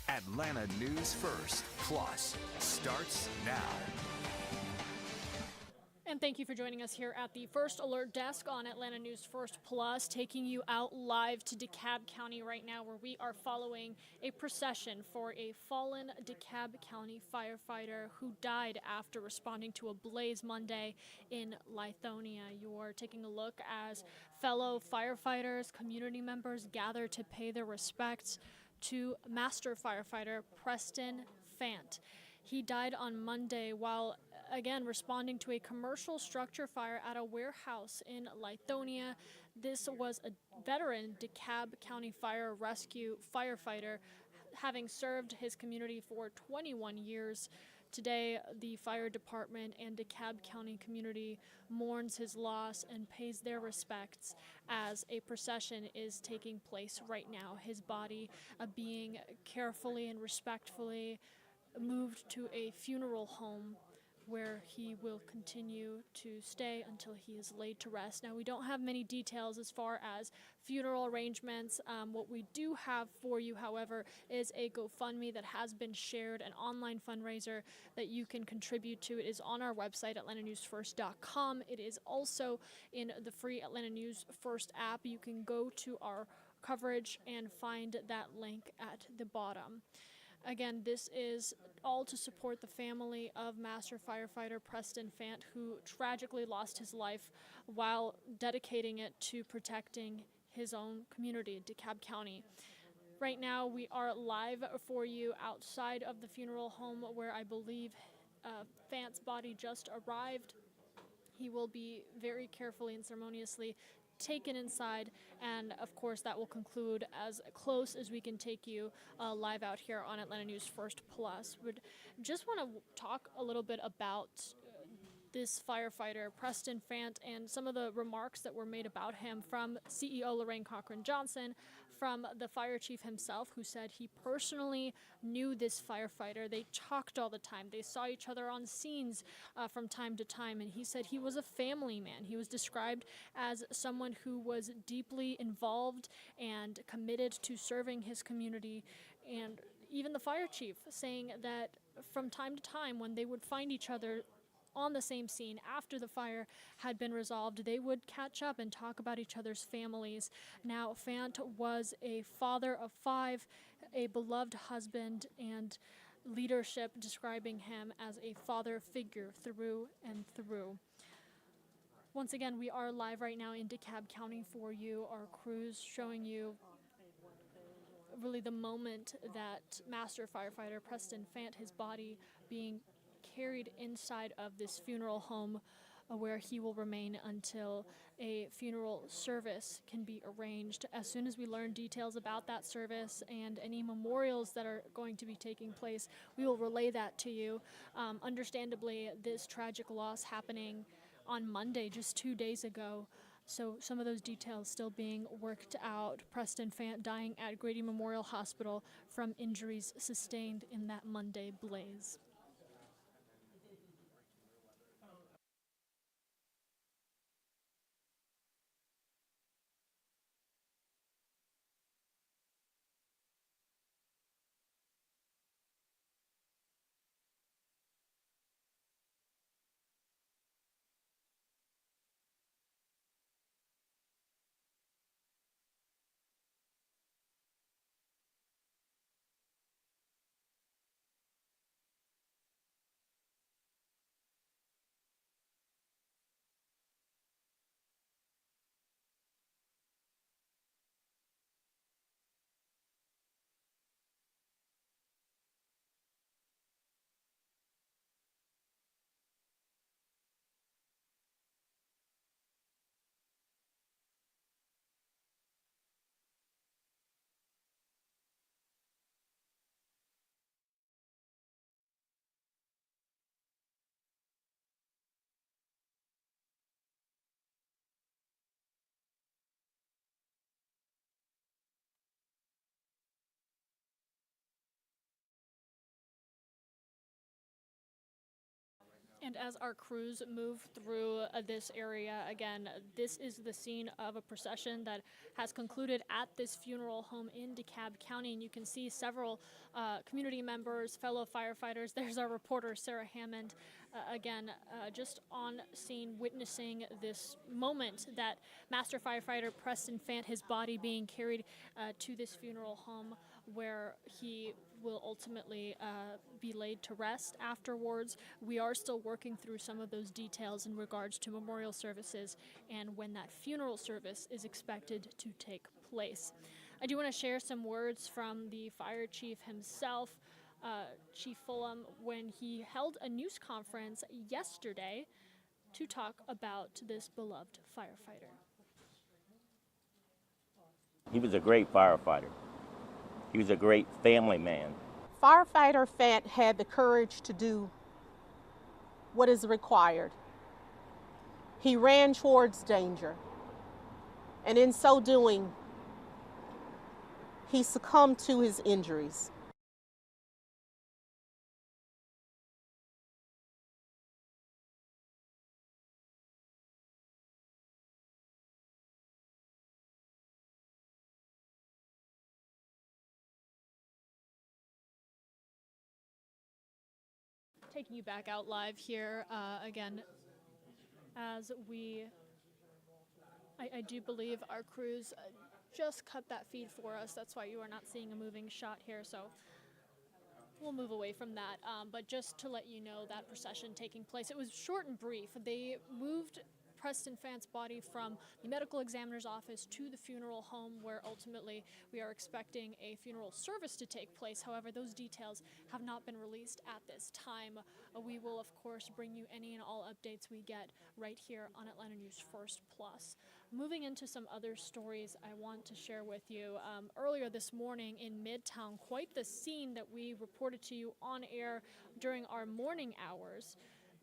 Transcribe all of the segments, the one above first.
Atlanta News First Plus starts now. And thank you for joining us here at the First Alert Desk on Atlanta News First Plus, taking you out live to DeKalb County right now, where we are following a procession for a fallen DeKalb County firefighter who died after responding to a blaze Monday in Lithonia. You are taking a look as fellow firefighters, community members gather to pay their respects to Master Firefighter Preston Fant. He died on Monday while, again, responding to a commercial structure fire at a warehouse in Lithonia. This was a veteran DeKalb County Fire Rescue firefighter, having served his community for 21 years. Today, the fire department and DeKalb County community mourns his loss and pays their respects as a procession is taking place right now. His body being carefully and respectfully moved to a funeral home where he will continue to stay until he is laid to rest. Now, we don't have many details as far as funeral arrangements. What we do have for you, however, is a GoFundMe that has been shared, an online fundraiser that you can contribute to. It is on our website, atlantanewsfirst.com. It is also in the free Atlanta News First app. You can go to our coverage and find that link at the bottom. Again, this is all to support the family of Master Firefighter Preston Fant, who tragically lost his life while dedicating it to protecting his own community, DeKalb County. Right now, we are live for you outside of the funeral home where I believe Fant's body just arrived. He will be very carefully and ceremoniously taken inside, and of course that will conclude as close as we can take you live out here on Atlanta News First Plus. Would just want to talk a little bit about this firefighter, Preston Fant, and some of the remarks that were made about him from CEO Lorraine Cochran-Johnson, from the fire chief himself, who said he personally knew this firefighter. They talked all the time. They saw each other on scenes from time to time, and he said he was a family man. He was described as someone who was deeply involved and committed to serving his community, and even the fire chief saying that from time to time when they would find each other on the same scene after the fire had been resolved, they would catch up and talk about each other's families. Now, Fant was a father of 5, a beloved husband, and leadership describing him as a father figure through and through. Once again, we are live right now in DeKalb County for you. Our crews showing you really the moment that Master Firefighter Preston Fant, his body being carried inside of this funeral home where he will remain until a funeral service can be arranged. As soon as we learn details about that service and any memorials that are going to be taking place, we will relay that to you. Understandably, this tragic loss happening on Monday, just 2 days ago. So some of those details still being worked out. Preston Fant dying at Grady Memorial Hospital from injuries sustained in that Monday blaze. And as our crews move through this area, again, this is the scene of a procession that has concluded at this funeral home in DeKalb County. And you can see several community members, fellow firefighters. There's our reporter, Sarah Hammond, just on scene witnessing this moment that Master Firefighter Preston Fant, his body being carried to this funeral home where he will ultimately be laid to rest afterwards. We are still working through some of those details in regards to memorial services and when that funeral service is expected to take place. I do want to share some words from the fire chief himself, Chief Fulham, when he held a news conference yesterday to talk about this beloved firefighter. He was a great firefighter. He was a great family man. Firefighter Fant had the courage to do what is required. He ran towards danger, and in so doing, he succumbed to his injuries. Taking you back out live here again, as I do believe our crews just cut that feed for us. That's why you are not seeing a moving shot here, so we'll move away from that. But just to let you know, that procession taking place, it was short and brief. They moved Preston Fant's body from the medical examiner's office to the funeral home, where ultimately we are expecting a funeral service to take place. However, those details have not been released at this time. We will, of course, bring you any and all updates we get right here on Atlanta News First Plus. Moving into some other stories I want to share with you. Earlier this morning in Midtown, quite the scene that we reported to you on air during our morning hours.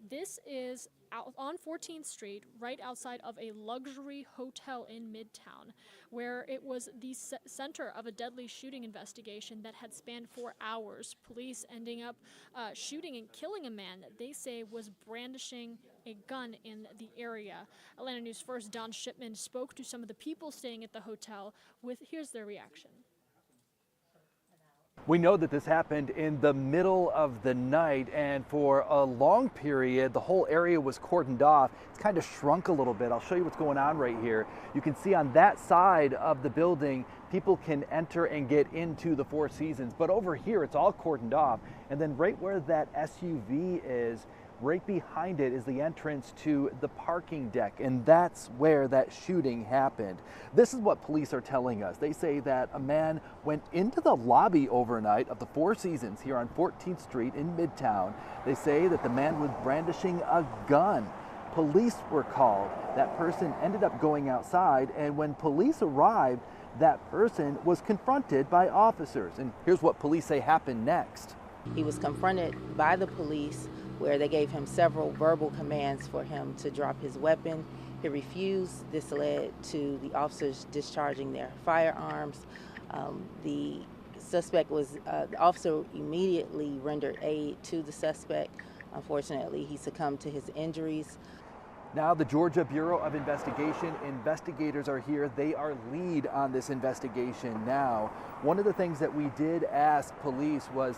This is out on 14th Street, right outside of a luxury hotel in Midtown, where it was the center of a deadly shooting investigation that had spanned 4 hours. Police ending up shooting and killing a man that they say was brandishing a gun in the area. Atlanta News First Don Shipman spoke to some of the people staying at the hotel here's their reaction. We know that this happened in the middle of the night, and for a long period, the whole area was cordoned off. It's kind of shrunk a little bit. I'll show you what's going on right here. You can see on that side of the building, people can enter and get into the Four Seasons, but over here, it's all cordoned off. And then right where that SUV is, right behind it is the entrance to the parking deck, and that's where that shooting happened. This is what police are telling us. They say that a man went into the lobby overnight of the Four Seasons here on 14th Street in Midtown. They say that the man was brandishing a gun. Police were called. That person ended up going outside, and when police arrived, that person was confronted by officers. And here's what police say happened next. He was confronted by the police, where they gave him several verbal commands for him to drop his weapon. He refused. This led to the officers discharging their firearms. The officer immediately rendered aid to the suspect. Unfortunately, he succumbed to his injuries. Now the Georgia Bureau of Investigation investigators are here. They are lead on this investigation now. One of the things that we did ask police was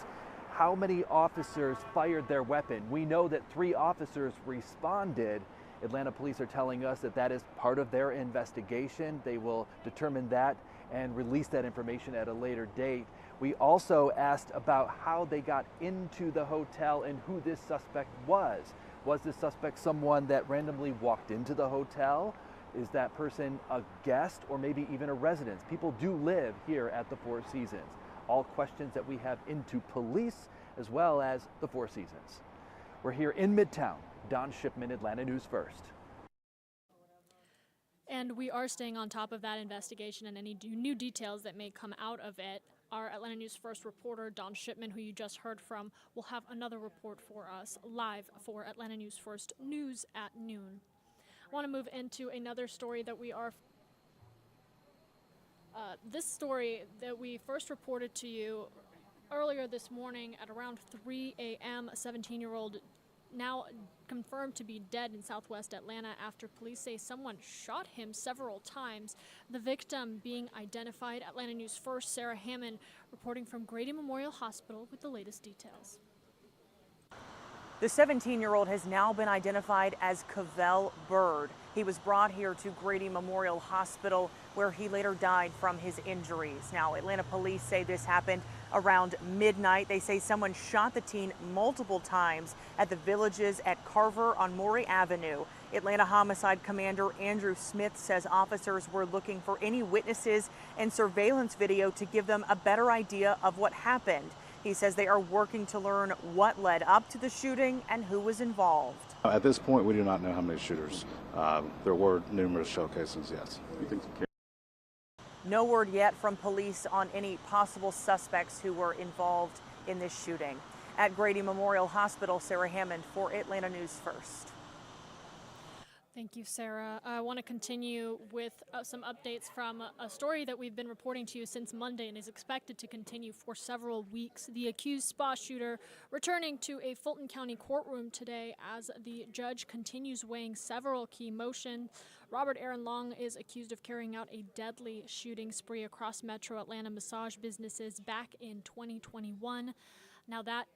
how many officers fired their weapon. We know that 3 officers responded. Atlanta police are telling us that that is part of their investigation. They will determine that and release that information at a later date. We also asked about how they got into the hotel and who this suspect was. Was this suspect someone that randomly walked into the hotel? Is that person a guest or maybe even a resident? People do live here at the Four Seasons. All questions that we have into police as well as the Four Seasons. We're here in Midtown. Don Shipman, Atlanta News First. And we are staying on top of that investigation and any new details that may come out of it. Our Atlanta News First reporter, Don Shipman, who you just heard from, will have another report for us live for Atlanta News First News at noon. I want to move into another story that we are this story that we first reported to you earlier this morning at around 3 a.m. A 17-year-old now confirmed to be dead in southwest Atlanta after police say someone shot him several times. The victim being identified. Atlanta News First, Sarah Hammond reporting from Grady Memorial Hospital with the latest details. The 17-year-old has now been identified as Cavell Bird. He was brought here to Grady Memorial Hospital, where he later died from his injuries. Now, Atlanta police say this happened around midnight. They say someone shot the teen multiple times at the Villages at Carver on Maury Avenue. Atlanta Homicide Commander Andrew Smith says officers were looking for any witnesses and surveillance video to give them a better idea of what happened. He says they are working to learn what led up to the shooting and who was involved. At this point, we do not know how many shooters. There were numerous shell casings, yes. No word yet from police on any possible suspects who were involved in this shooting. At Grady Memorial Hospital, Sarah Hammond for Atlanta News First. Thank you, Sarah. I want to continue with some updates from a story that we've been reporting to you since Monday and is expected to continue for several weeks. The accused spa shooter returning to a Fulton County courtroom today as the judge continues weighing several key motions. Robert Aaron Long is accused of carrying out a deadly shooting spree across Metro Atlanta massage businesses back in 2021. Now that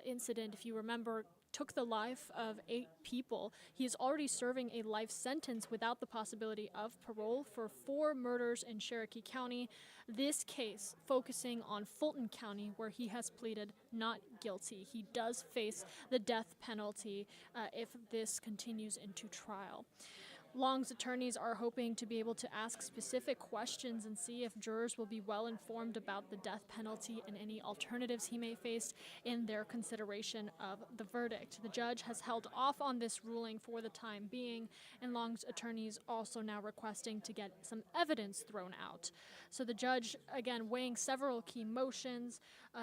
incident, if you remember, took the life of 8 people. He is already serving a life sentence without the possibility of parole for 4 murders in Cherokee County. This case focusing on Fulton County, where he has pleaded not guilty. He does face the death penalty if this continues into trial. Long's attorneys are hoping to be able to ask specific questions and see if jurors will be well informed about the death penalty and any alternatives he may face in their consideration of the verdict. The judge has held off on this ruling for the time being, and Long's attorneys also now requesting to get some evidence thrown out. So the judge, again, weighing several key motions,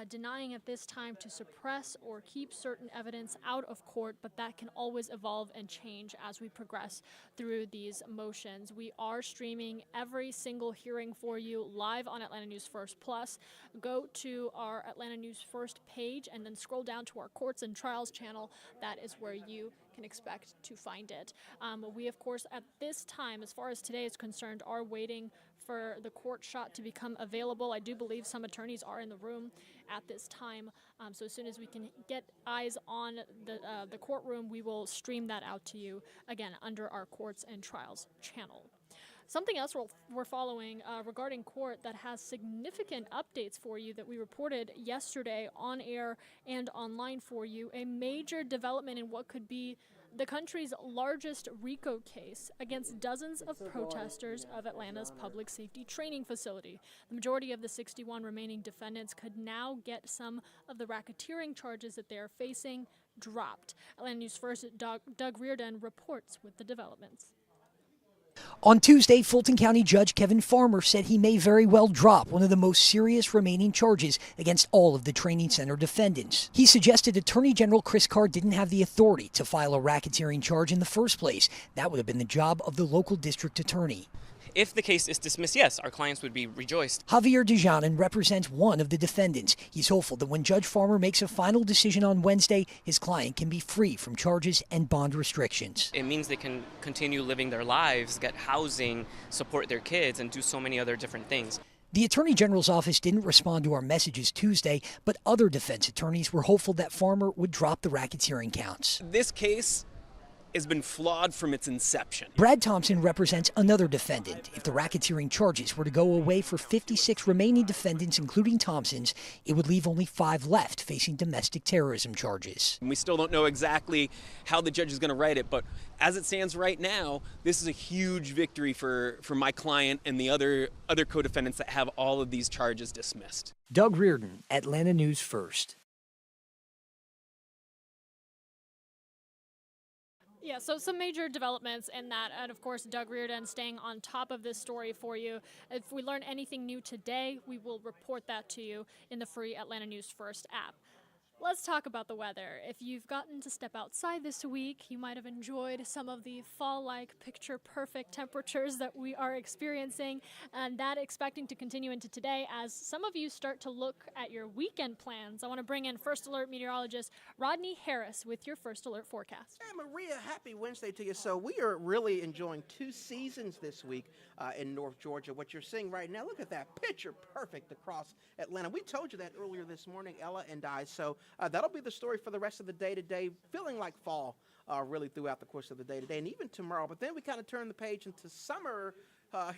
denying at this time to suppress or keep certain evidence out of court, but that can always evolve and change as we progress through these motions. We are streaming every single hearing for you live on Atlanta News First Plus. Go to our Atlanta News First page and then scroll down to our Courts and Trials channel. That is where you can expect to find it. We, of course, at this time, as far as today is concerned, are waiting for the court shot to become available. I do believe some attorneys are in the room at this time. So as soon as we can get eyes on the courtroom, we will stream that out to you, again, under our Courts and Trials channel. Something else we're following regarding court that has significant updates for you that we reported yesterday on air and online for you. A major development in what could be the country's largest RICO case against dozens of protesters of Atlanta's public safety training facility. The majority of the 61 remaining defendants could now get some of the racketeering charges that they are facing dropped. Atlanta News First Doug Reardon reports with the developments. On Tuesday, Fulton County Judge Kevin Farmer said he may very well drop one of the most serious remaining charges against all of the training center defendants. He suggested Attorney General Chris Carr didn't have the authority to file a racketeering charge in the first place. That would have been the job of the local district attorney. If the case is dismissed, yes, our clients would be rejoiced. Javier Dejanin represents one of the defendants. He's hopeful that when Judge Farmer makes a final decision on Wednesday, his client can be free from charges and bond restrictions. It means they can continue living their lives, get housing, support their kids, and do so many other different things. The Attorney General's office didn't respond to our messages Tuesday, but other defense attorneys were hopeful that Farmer would drop the racketeering counts. This case has been flawed from its inception. Brad Thompson represents another defendant. If the racketeering charges were to go away for 56 remaining defendants, including Thompson's, it would leave only 5 left facing domestic terrorism charges. We still don't know exactly how the judge is going to write it, but as it stands right now, this is a huge victory for my client and the other co-defendants that have all of these charges dismissed. Doug Reardon, Atlanta News First. Yeah, so some major developments in that, and of course, Doug Reardon staying on top of this story for you. If we learn anything new today, we will report that to you in the free Atlanta News First app. Let's talk about the weather. If you've gotten to step outside this week, you might have enjoyed some of the fall-like, picture-perfect temperatures that we are experiencing, and that expecting to continue into today as some of you start to look at your weekend plans. I want to bring in First Alert meteorologist Rodney Harris with your First Alert forecast. Hey, Maria, happy Wednesday to you. So we are really enjoying 2 seasons this week in North Georgia. What you're seeing right now, look at that, picture perfect across Atlanta. We told you that earlier this morning, Ella and I. So that'll be the story for the rest of the day today, feeling like fall really throughout the course of the day today and even tomorrow. But then we kind of turn the page into summer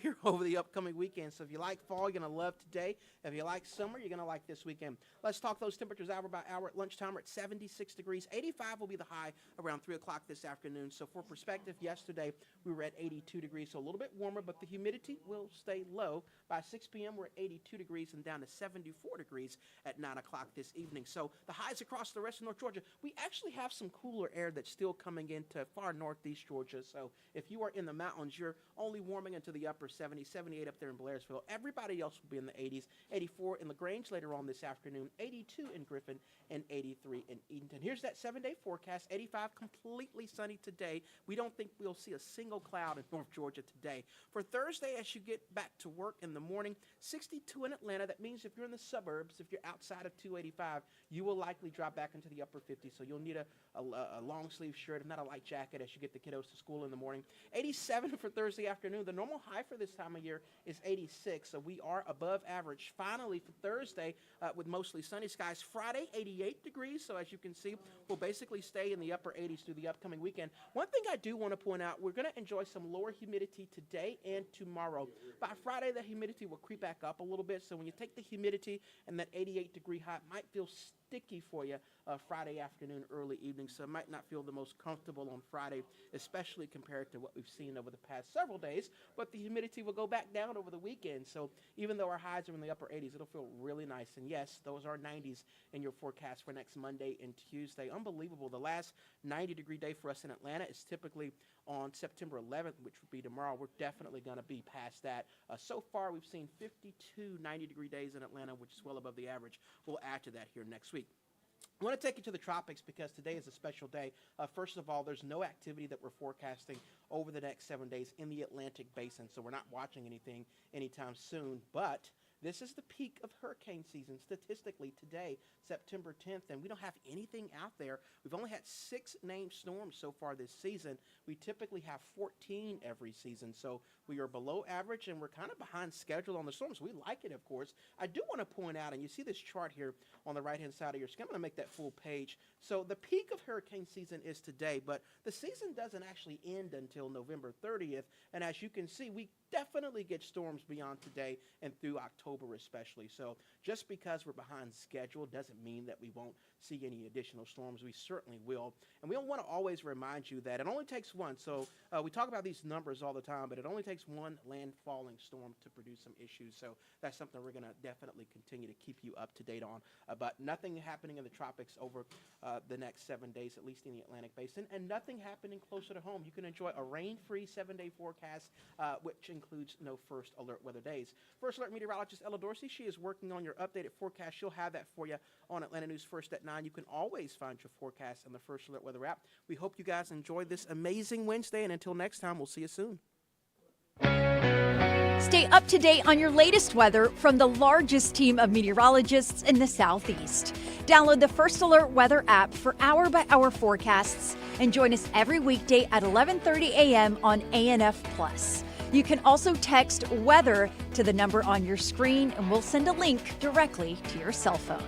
here over the upcoming weekend. So if you like fall, you're going to love today. If you like summer, you're going to like this weekend. Let's talk those temperatures hour by hour. At lunchtime, we're at 76 degrees. 85 will be the high around 3 o'clock this afternoon. So for perspective, yesterday we were at 82 degrees, so a little bit warmer, but the humidity will stay low. By 6 p.m., we're at 82 degrees and down to 74 degrees at 9 o'clock this evening. So the highs across the rest of North Georgia. We actually have some cooler air that's still coming into far northeast Georgia. So if you are in the mountains, you're only warming into the upper 70s, 78 up there in Blairsville. Everybody else will be in the 80s, 84 in LaGrange later on this afternoon, 82 in Griffin, and 83 in Edenton. Here's that 7-day forecast. 85 completely sunny today. We don't think we'll see a single cloud in North Georgia today. For Thursday, as you get back to work in the morning, 62 in Atlanta. That means if you're in the suburbs, if you're outside of 285, you will likely drop back into the upper 50s. So you'll need a long sleeve shirt, if not a light jacket, as you get the kiddos to school in the morning. 87 for Thursday afternoon. The normal high for this time of year is 86, so we are above average. Finally, for Thursday, with mostly sunny skies. Friday, 88 degrees, so as you can see, we'll basically stay in the upper 80s through the upcoming weekend. One thing I do want to point out, we're going to enjoy some lower humidity today and tomorrow. By Friday, the humidity will creep back up a little bit, so when you take the humidity and that 88-degree high, it might feel sticky for you Friday afternoon, early evening, so it might not feel the most comfortable on Friday, especially compared to what we've seen over the past several days, but the humidity will go back down over the weekend, so even though our highs are in the upper 80s, it'll feel really nice. And yes, those are 90s in your forecast for next Monday and Tuesday. Unbelievable. The last 90-degree day for us in Atlanta is typically on September 11th, which would be tomorrow. We're definitely going to be past that. So far, we've seen 52 90-degree days in Atlanta, which is well above the average. We'll add to that here next week. I want to take you to the tropics because today is a special day. First of all, there's no activity that we're forecasting over the next 7 days in the Atlantic Basin, so we're not watching anything anytime soon, but this is the peak of hurricane season statistically today, September 10th, and we don't have anything out there. We've only had 6 named storms so far this season. We typically have 14 every season, so we are below average, and we're kind of behind schedule on the storms. We like it, of course. I do want to point out, and you see this chart here on the right-hand side of your screen. I'm going to make that full page. So the peak of hurricane season is today, but the season doesn't actually end until November 30th, and as you can see, we definitely get storms beyond today and through October especially. So just because we're behind schedule doesn't mean that we won't see any additional storms. We certainly will. And we want to always remind you that it only takes one. So we talk about these numbers all the time, but it only takes one landfalling storm to produce some issues. So that's something we're going to definitely continue to keep you up to date on. But nothing happening in the tropics over the next 7 days, at least in the Atlantic Basin, and nothing happening closer to home. You can enjoy a rain-free 7-day forecast, which includes no first alert weather days. First alert meteorologist Ella Dorsey, she is working on your updated forecast. She'll have that for you on Atlanta News First at 9. You can always find your forecast on the First Alert Weather app. We hope you guys enjoyed this amazing Wednesday, and until next time, we'll see you soon. Stay up to date on your latest weather from the largest team of meteorologists in the Southeast. Download the First Alert Weather app for hour-by-hour forecasts and join us every weekday at 11:30 a.m. on ANF+. You can also text weather to the number on your screen, and we'll send a link directly to your cell phone.